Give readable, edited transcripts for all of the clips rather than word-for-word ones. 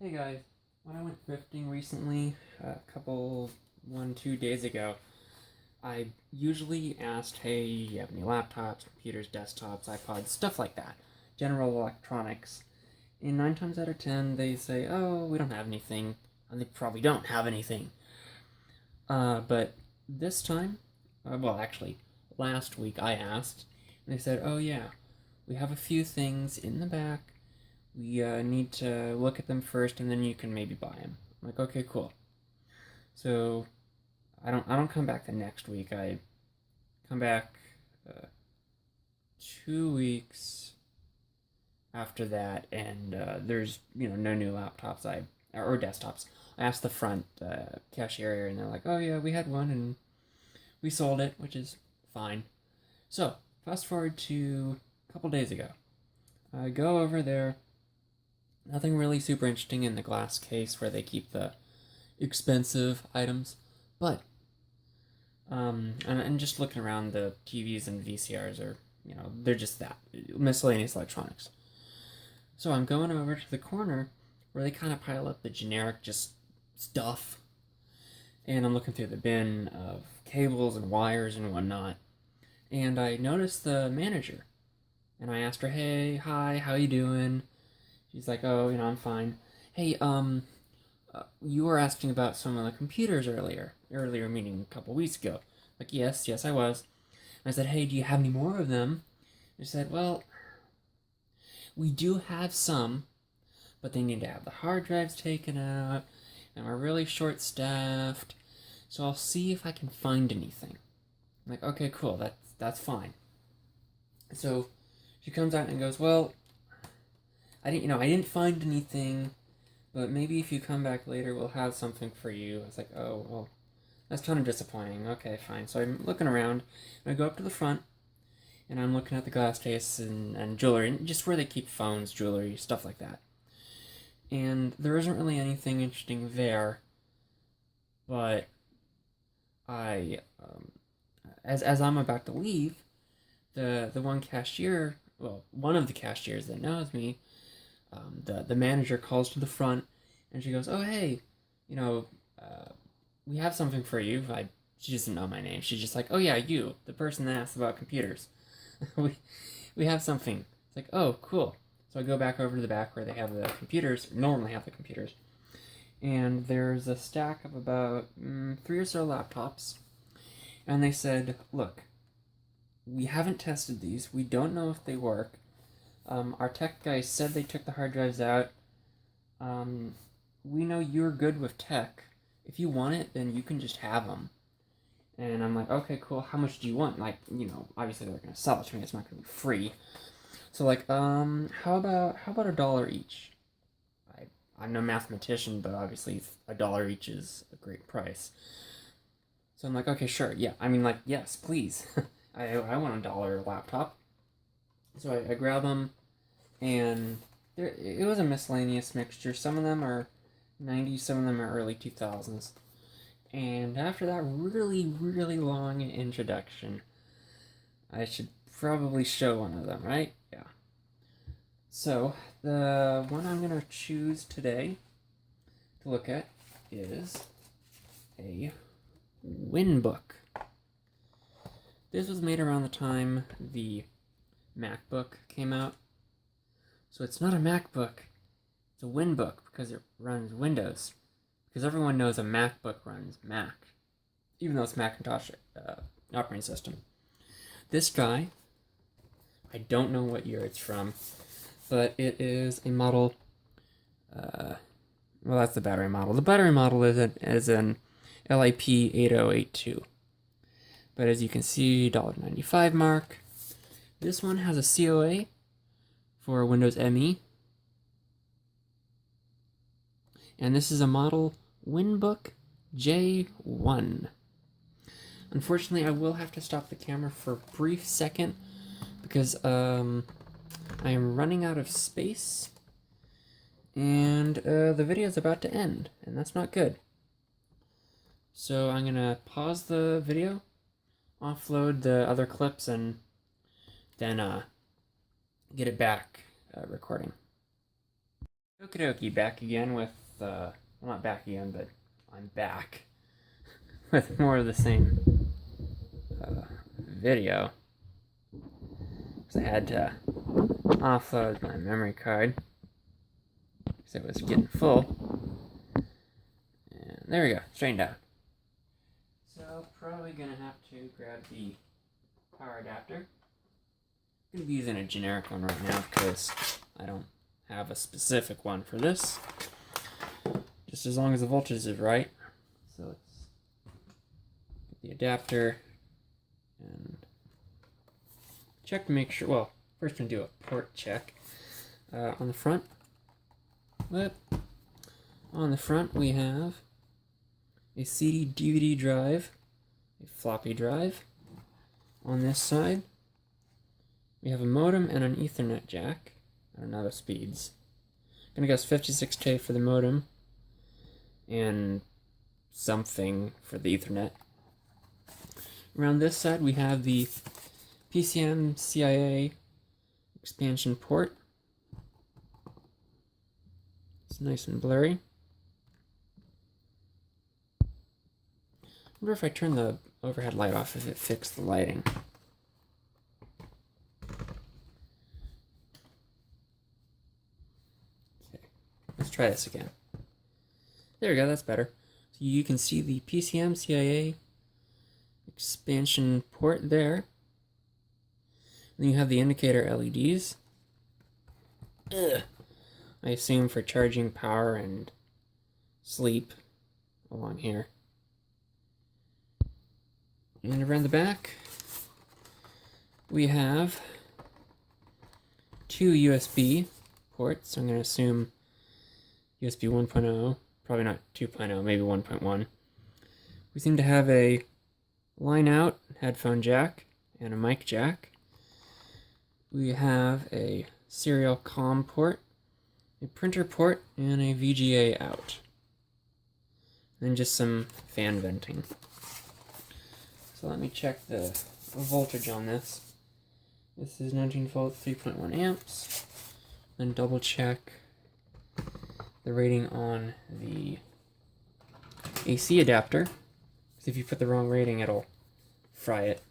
Hey guys, when I went thrifting recently, a couple, 2 days ago, I usually asked, hey, you have any laptops, computers, desktops, iPods, stuff like that, general electronics. And 9 times out of 10, they say, oh, we don't have anything, and they probably don't have anything. But this time, well, actually, last week I asked, and they said, oh yeah, we have a few things in the back. We need to look at them first, and then you can maybe buy them. I'm like, okay, cool. So I don't come back the next week. I come back uh, 2 weeks after that, and there's no new laptops or desktops. I asked the front cashier, and they're like, oh yeah, we had one, and we sold it, which is fine. So fast forward to a couple days ago. I go over there. Nothing really super interesting in the glass case where they keep the expensive items, but and just looking around, the TVs and VCRs are, they're just that miscellaneous electronics. So I'm going over to the corner where they kind of pile up the generic just stuff, and I'm looking through the bin of cables and wires and whatnot, and I noticed the manager, and I asked her, hey, hi, how you doing? She's like, oh, I'm fine. Hey, you were asking about some of the computers earlier. Earlier meaning a couple weeks ago. Like, yes, I was. And I said, hey, do you have any more of them? She said, well, we do have some, but they need to have the hard drives taken out, and we're really short-staffed, so I'll see if I can find anything. I'm like, okay, cool, that's fine. So she comes out and goes, well, I didn't find anything, but maybe if you come back later, we'll have something for you. I was like, oh, well, that's kind of disappointing. Okay, fine. So I'm looking around, and I go up to the front, and I'm looking at the glass case and jewelry, and just where they keep phones, jewelry, stuff like that. And there isn't really anything interesting there, but as I'm about to leave, the one of the cashiers that knows me, the manager calls to the front, and she goes, "Oh hey, you know, uh, we have something for you." She doesn't know my name. She's just like, "Oh yeah, you, the person that asked about computers. we we have something." It's like, "Oh cool." So I go back over to the back where they have the computers, normally have the computers, and there's a stack of about three or so laptops, and they said, "Look, we haven't tested these. We don't know if they work. Our tech guy said they took the hard drives out. Um, we know you're good with tech. If you want it, then you can just have them." And I'm like, okay, cool. How much do you want? Like, obviously they're gonna sell it to me. It's not gonna be free. So like, how about $1 each? I I'm no mathematician, but obviously $1 each is a great price. So I'm like, okay, sure, yeah. I mean, like, yes, please. I want $1 laptop. So I grab them, and it was a miscellaneous mixture. Some of them are 90s, some of them are early 2000s. And after that really, really long introduction, I should probably show one of them, right? Yeah. So, the one I'm going to choose today to look at is a Winbook. This was made around the time the MacBook came out. So it's not a MacBook, it's a Winbook because it runs Windows. Because everyone knows a MacBook runs Mac, even though it's Macintosh operating system. This guy, I don't know what year it's from, but it is a model. Well, that's the battery model. The battery model is an LIP 8082. But as you can see, $1.95 mark. This one has a COA for Windows ME. And this is a model Winbook J1. Unfortunately, I will have to stop the camera for a brief second because I am running out of space, and the video is about to end, and that's not good. So I'm gonna pause the video, offload the other clips, and then get it back recording. Okie dokie, back again with, well, not back again, but I'm back with more of the same video. Because I had to offload my memory card because it was getting full. And there we go, straightened out. So, probably gonna have to grab the power adapter. I'm gonna be using a generic one right now because I don't have a specific one for this. Just as long as the voltage is right. So let's get the adapter and check to make sure. Well, first we're gonna do a port check on the front. On the front we have a CD DVD drive, a floppy drive. On this side we have a modem and an Ethernet jack. I don't know the speeds. I'm gonna guess 56K for the modem and something for the Ethernet. Around this side we have the PCM CIA expansion port. It's nice and blurry. I wonder if I turn the overhead light off if it fixed the lighting. Okay, let's try this again. There we go, that's better. So you can see the PCM CIA expansion port there. Then you have the indicator LEDs. I assume for charging power and sleep along here. And around the back, we have two USB ports. I'm going to assume USB 1.0, probably not 2.0, maybe 1.1. We seem to have a line out headphone jack and a mic jack. We have a serial COM port, a printer port, and a VGA out. And then just some fan venting. So let me check the voltage on this. This is 19 volts, 3.1 amps. Then double check the rating on the AC adapter. Because if you put the wrong rating, it'll fry it.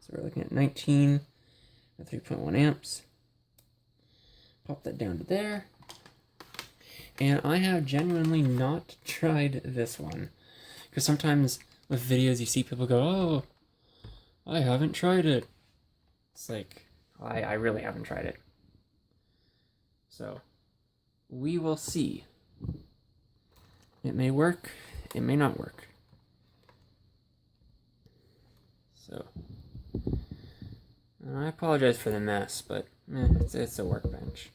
So we're looking at 19 at 3.1 amps. Pop that down to there. And I have genuinely not tried this one. Because sometimes with videos you see people go, oh, I haven't tried it. It's like, I really haven't tried it. So, we will see. It may work, it may not work. So, and I apologize for the mess, but it's a workbench.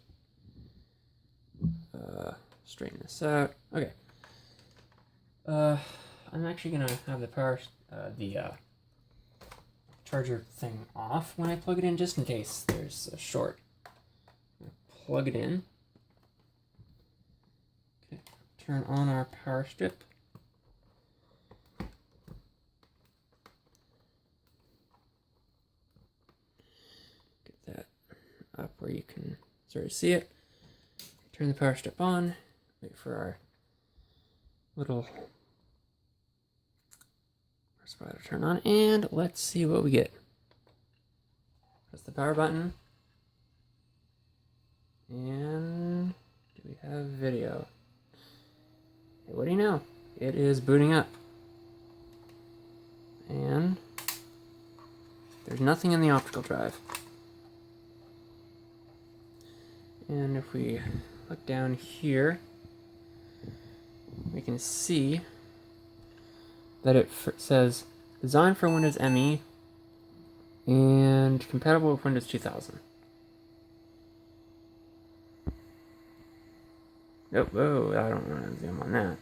Straighten this out. Okay. I'm actually gonna have the power, charger thing off when I plug it in, just in case there's a short. I'm gonna plug it in. Okay. Turn on our power strip. Get that up where you can sort of see it. Turn the power strip on. Wait for our little spot to turn on, and let's see what we get. Press the power button, and do we have video? Hey, what do you know? It is booting up, and there's nothing in the optical drive. And if we look down here, we can see that it says designed for Windows ME and compatible with Windows 2000. Nope, whoa, I don't want to zoom on that.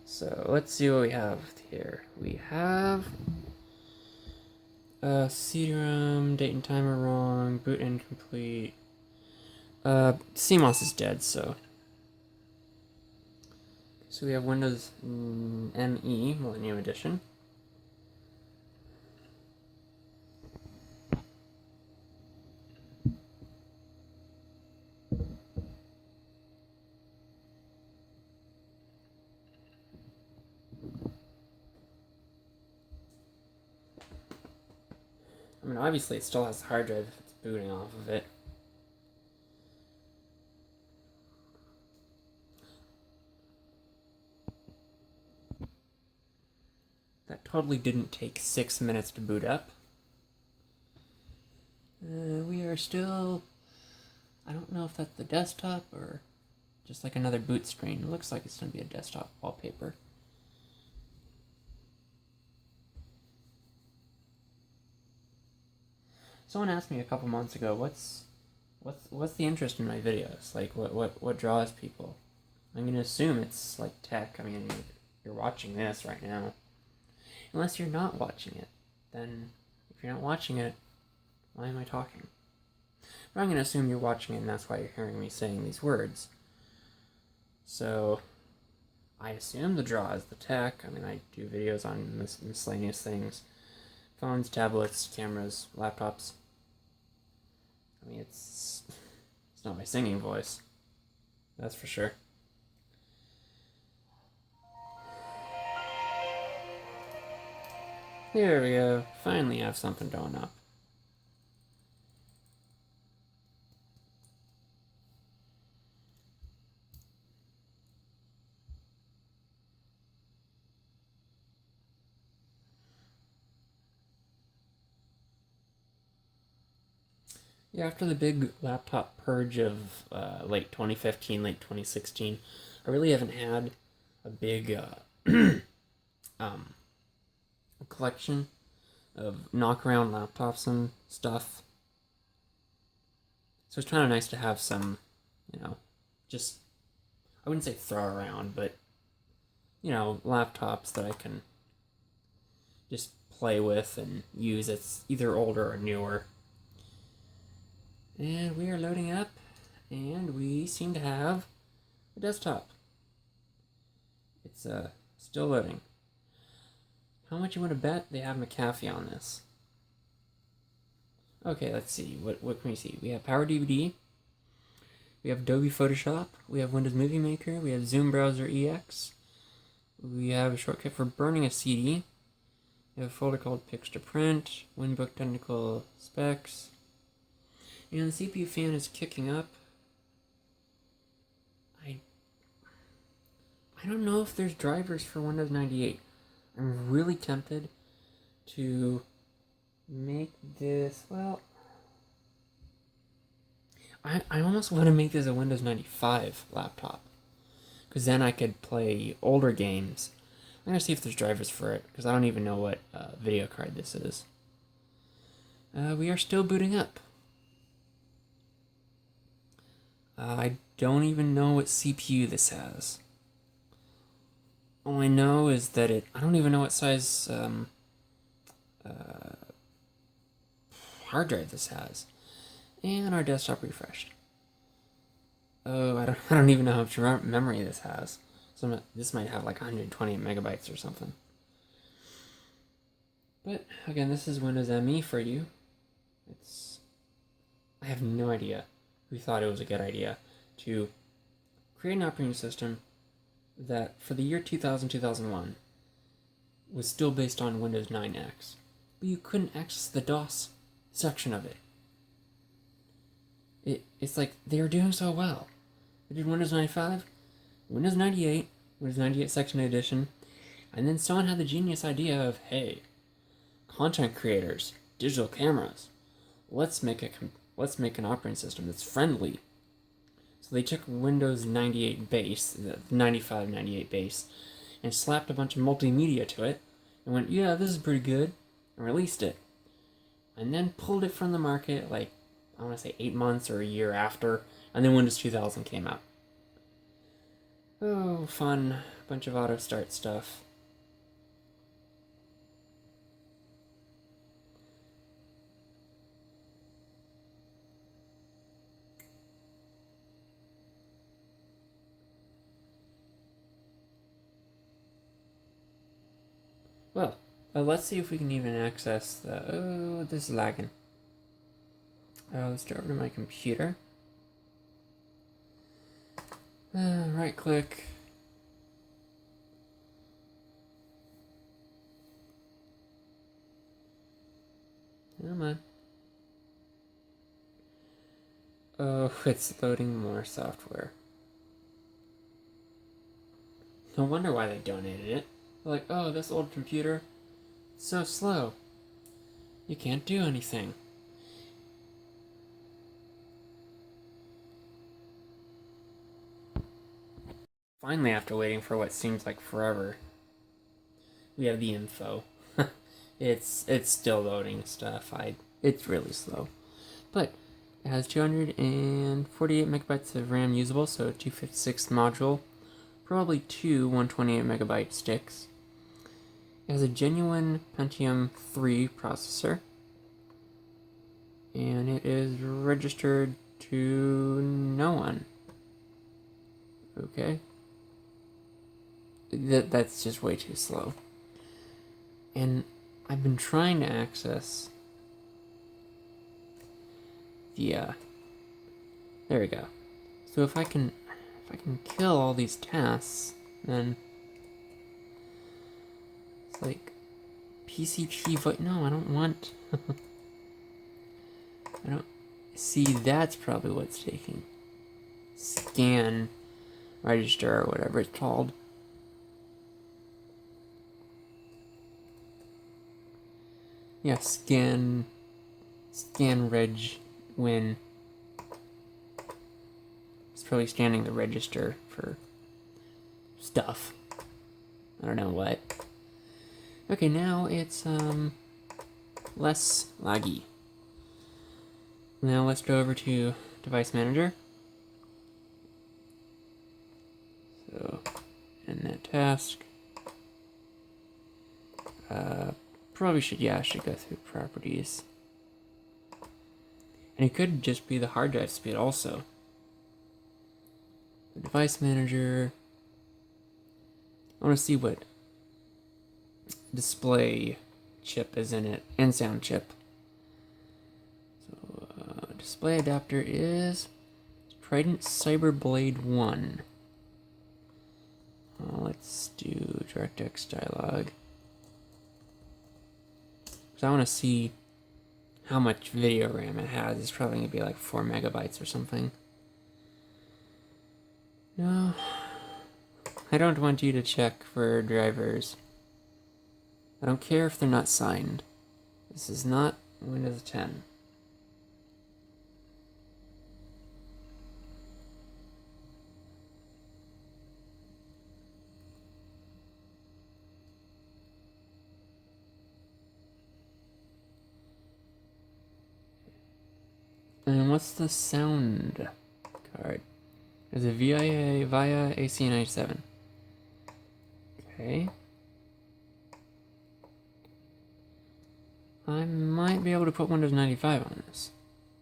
So let's see what we have here. We have CD-ROM, date and timer wrong, boot incomplete. CMOS is dead, so we have Windows ME, Millennium Edition. I mean, obviously it still has the hard drive if it's booting off of it. That totally didn't take 6 minutes to boot up. We are still... I don't know if that's the desktop or just like another boot screen. It looks like it's going to be a desktop wallpaper. Someone asked me a couple months ago, what's the interest in my videos? Like, what draws people? I'm going to assume it's like tech. I mean, you're watching this right now. Unless you're not watching it. Then, if you're not watching it, why am I talking? But I'm going to assume you're watching it, and that's why you're hearing me saying these words. So, I assume the draw is the tech. I mean, I do videos on miscellaneous things. Phones, tablets, cameras, laptops. I mean, it's not my singing voice. That's for sure. There we go. Finally have something going up. Yeah, after the big laptop purge of late 2015, late 2016, I really haven't had a big collection of knock-around laptops and stuff. So it's kind of nice to have some, just, I wouldn't say throw around, but, laptops that I can just play with and use. It's either older or newer. And we are loading up, and we seem to have a desktop. It's still loading. How much you want to bet they have McAfee on this? Okay, let's see. What can we see? We have Power DVD. We have Adobe Photoshop. We have Windows Movie Maker. We have Zoom Browser EX. We have a shortcut for burning a CD. We have a folder called Picks to Print. Winbook Technical Specs. And the CPU fan is kicking up. I don't know if there's drivers for Windows 98. I'm really tempted to make this, well, I almost want to make this a Windows 95 laptop, because then I could play older games. I'm going to see if there's drivers for it, because I don't even know what video card this is. We are still booting up. I don't even know what CPU this has. All I know is that I don't even know what size hard drive this has. And our desktop refreshed. Oh, I don't even know how much memory this has. So this might have like 120 megabytes or something. But again, this is Windows ME for you. I have no idea who thought it was a good idea to create an operating system that for the year 2000-2001 was still based on Windows 9X, but you couldn't access the DOS section of it. It's like they were doing so well. They did Windows 95, Windows 98, Windows 98 Section Edition, and then someone had the genius idea of, hey, content creators, digital cameras, let's make an operating system that's friendly. So they took Windows 98 base, the 95-98 base, and slapped a bunch of multimedia to it, and went, yeah, this is pretty good, and released it. And then pulled it from the market, like, I want to say 8 months or a year after, and then Windows 2000 came out. Oh, fun. Bunch of auto start stuff. Well, let's see if we can even access the... Oh, this is lagging. Let's go over to my computer. Right click. Come on. Oh, it's loading more software. No wonder why they donated it. They're like, oh, this old computer, it's so slow. You can't do anything. Finally, after waiting for what seems like forever, we have the info. It's still loading stuff. It's really slow. But it has 248 megabytes of RAM usable, so a 256 module, probably two 128 megabyte sticks. It has a genuine Pentium 3 processor, and it is registered to no one. Okay. That's just way too slow. And I've been trying to access the there we go. So if I can kill all these tasks, then it's like PCT vote. No, I don't want. I don't see. That's probably what's taking. Scan, register, or whatever it's called. Yeah, scan reg win. It's probably scanning the register for stuff. I don't know what. Okay, now it's less laggy. Now let's go over to Device Manager. So, in that task, probably should go through properties. And it could just be the hard drive speed also. The Device Manager, I want to see what display chip is in it, and sound chip. So, display adapter is Trident Cyberblade 1. Let's do DirectX dialog. So I want to see how much video RAM it has. It's probably going to be like 4 megabytes or something. No, I don't want you to check for drivers. I don't care if they're not signed. This is not Windows 10. And what's the sound card? Is it via AC97? Okay. I might be able to put Windows 95 on this.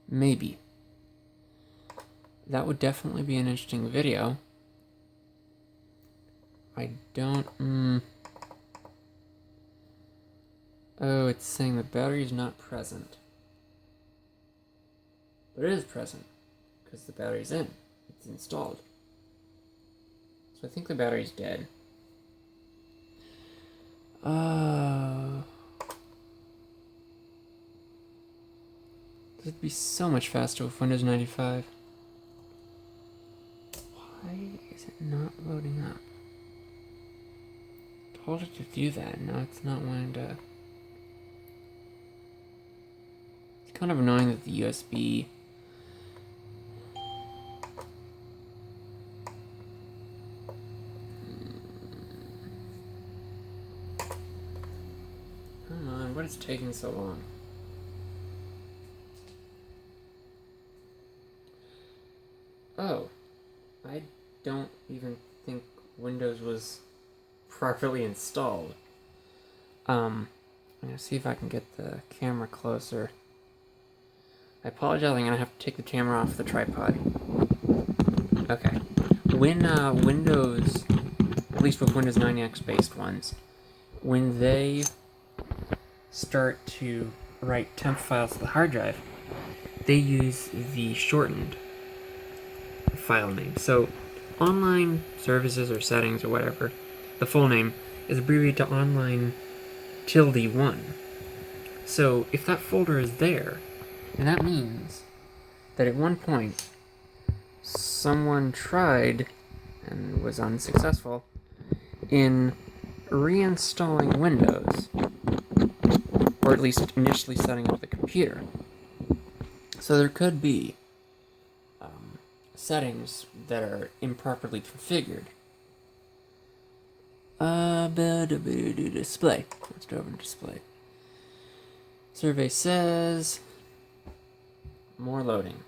Maybe. That would definitely be an interesting video. I don't... Oh, it's saying the battery is not present. But it is present, because the battery's in. It's installed. So I think the battery's dead. This would be so much faster with Windows 95. Why is it not loading up? I told it to do that, now it's not wanting to... It's kind of annoying that the USB... Come on, what is taking so long? Oh, I don't even think Windows was properly installed. I'm gonna see if I can get the camera closer. I apologize, I'm gonna have to take the camera off the tripod. Okay. When Windows, at least with Windows 9X based ones, when they start to write temp files to the hard drive, they use the shortened file name. So online services or settings or whatever, the full name is abbreviated to online tilde 1. So if that folder is there, and that means that at one point someone tried and was unsuccessful in reinstalling Windows, or at least initially setting up the computer. So there could be settings that are improperly configured. Display. Let's go over to display. Survey says more loading.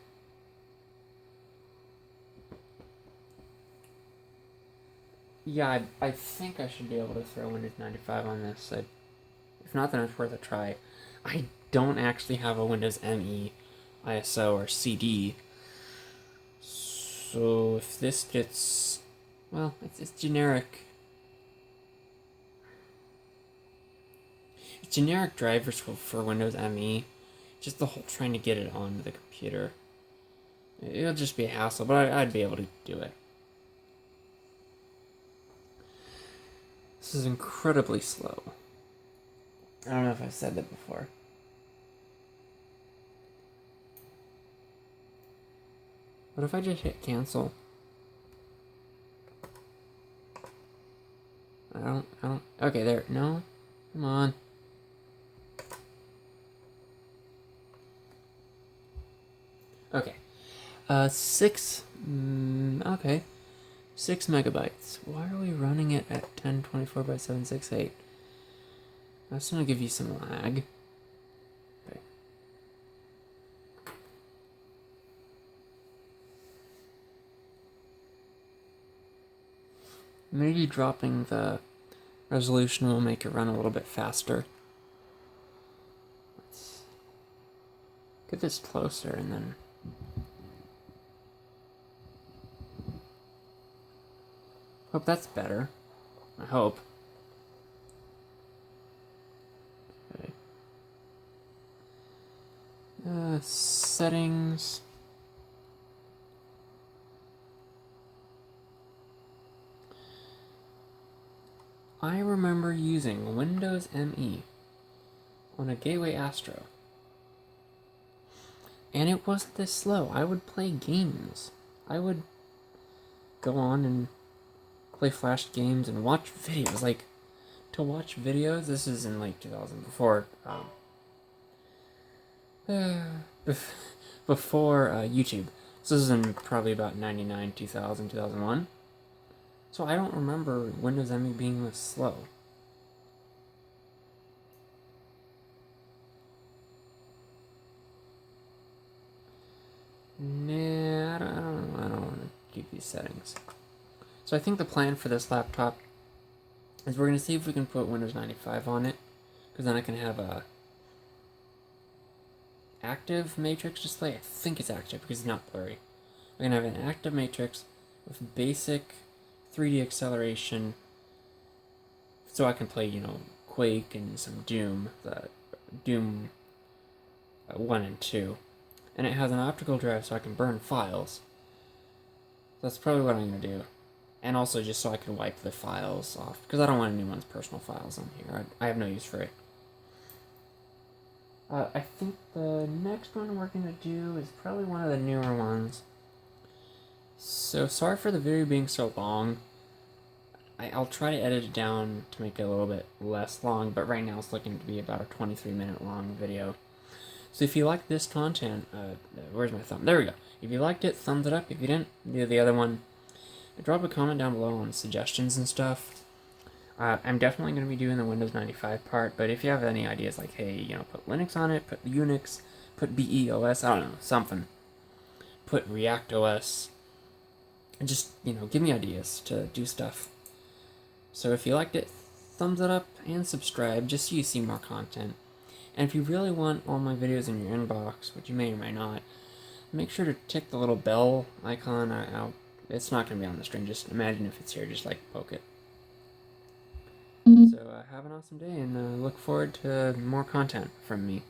Yeah, I think I should be able to throw Windows 95 on this. If not, then it's worth a try. I don't actually have a Windows ME, ISO, or CD. So if this gets... well, it's generic. It's generic drivers for Windows ME. Just the whole trying to get it onto the computer. It'll just be a hassle, but I'd be able to do it. This is incredibly slow. I don't know if I've said that before. What if I just hit cancel? I don't, okay, there, no, come on. Okay, 6 megabytes. Why are we running it at 1024 by 768? That's gonna give you some lag. Okay. Maybe dropping the resolution will make it run a little bit faster. Let's get this closer and then... hope that's better. I hope. Okay. Settings. I remember using Windows ME on a Gateway Astro. And it wasn't this slow. I would play games. I would go on and play flash games and watch videos. Like, to watch videos, this is in like 2000, before YouTube. So this is in probably about 99, 2000, 2001. So I don't remember Windows ME being this slow. Nah, I don't want to keep these settings. So I think the plan for this laptop is we're going to see if we can put Windows 95 on it, because then I can have a active matrix display. I think it's active because it's not blurry. I can have an active matrix with basic 3D acceleration, so I can play, Quake and some Doom, Doom 1 and 2. And it has an optical drive so I can burn files. That's probably what I'm going to do. And also just so I can wipe the files off, because I don't want anyone's personal files on here. I have no use for it. I think the next one we're going to do is probably one of the newer ones. So sorry for the video being so long. I'll try to edit it down to make it a little bit less long, but right now it's looking to be about a 23-minute long video. So if you like this content, where's my thumb? There we go. If you liked it, thumbs it up. If you didn't, do the other one. Drop a comment down below on suggestions and stuff. I'm definitely going to be doing the Windows 95 part, but if you have any ideas like, hey, put Linux on it, put Unix, put BEOS, I don't know, something. Put React OS. And just, give me ideas to do stuff. So if you liked it, thumbs it up and subscribe just so you see more content. And if you really want all my videos in your inbox, which you may or may not, make sure to tick the little bell icon. It's not going to be on the screen. Just imagine if it's here, just poke it. So have an awesome day and look forward to more content from me.